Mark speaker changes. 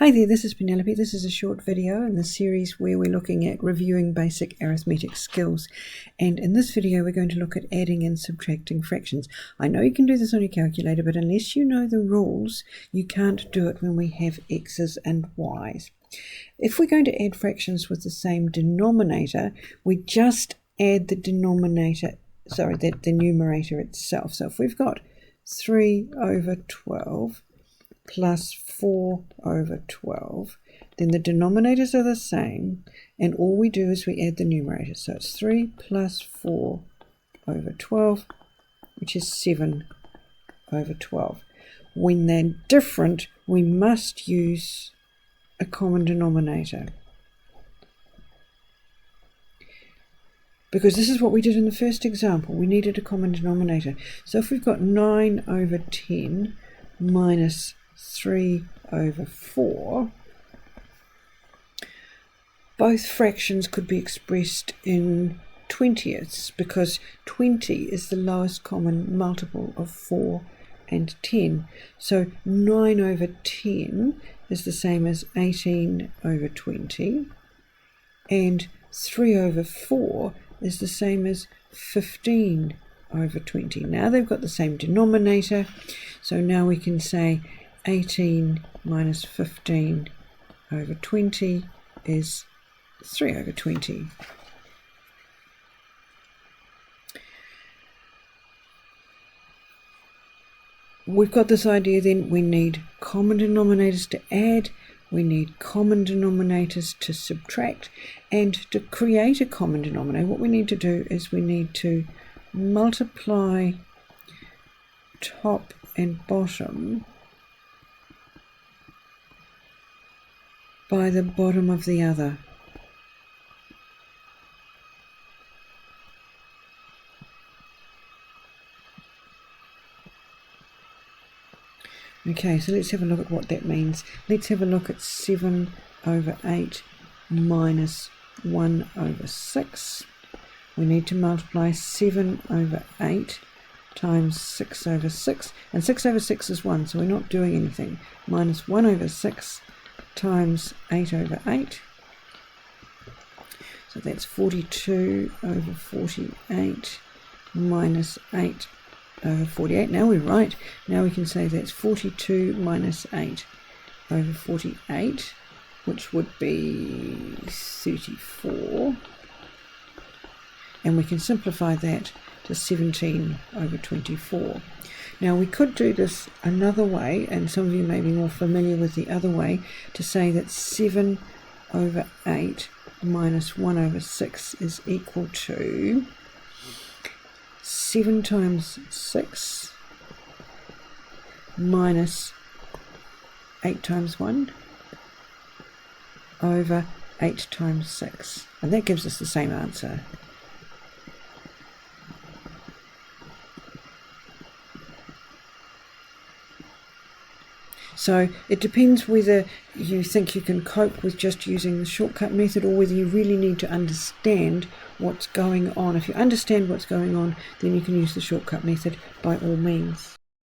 Speaker 1: Hi there, this is Penelope. This is a short video in the series where we're looking at reviewing basic arithmetic skills. And in this video, we're going to look at adding and subtracting fractions. I know you can do this on your calculator, but unless you know the rules, you can't do it when we have x's and y's. If we're going to add fractions with the same denominator, we just add the denominator, the numerator itself. So if we've got 3 over 12 plus 4 over 12, then the denominators are the same, and all we do is we add the numerator. So it's 3 plus 4 over 12, which is 7 over 12. When they're different, we must use a common denominator, because this is what we did in the first example. We needed a common denominator. So if we've got 9 over 10 minus 3 over 4, both fractions could be expressed in 20ths, because 20 is the lowest common multiple of 4 and 10. So 9 over 10 is the same as 18 over 20, and 3 over 4 is the same as 15 over 20. Now they've got the same denominator, so now we can say 18 minus 15 over 20 is 3 over 20. We've got this idea then, we need common denominators to add, we need common denominators to subtract, and to create a common denominator, what we need to do is we need to multiply top and bottom by the bottom of the other. Okay, so let's have a look at what that means. Let's have a look at 7 over 8 minus 1 over 6. We need to multiply 7 over 8 times 6 over 6. And 6 over 6 is 1, so we're not doing anything. Minus 1 over 6 times 8 over 8. So that's 42 over 48 minus 8 over 48. Now we're right. Now we can say that's 42 minus 8 over 48, which would be 34. And we can simplify that to 17 over 24. Now we could do this another way, and some of you may be more familiar with the other way, to say that 7 over 8 minus 1 over 6 is equal to 7 times 6 minus 8 times 1 over 8 times 6. And that gives us the same answer. So it depends whether you think you can cope with just using the shortcut method, or whether you really need to understand what's going on. If you understand what's going on, then you can use the shortcut method by all means.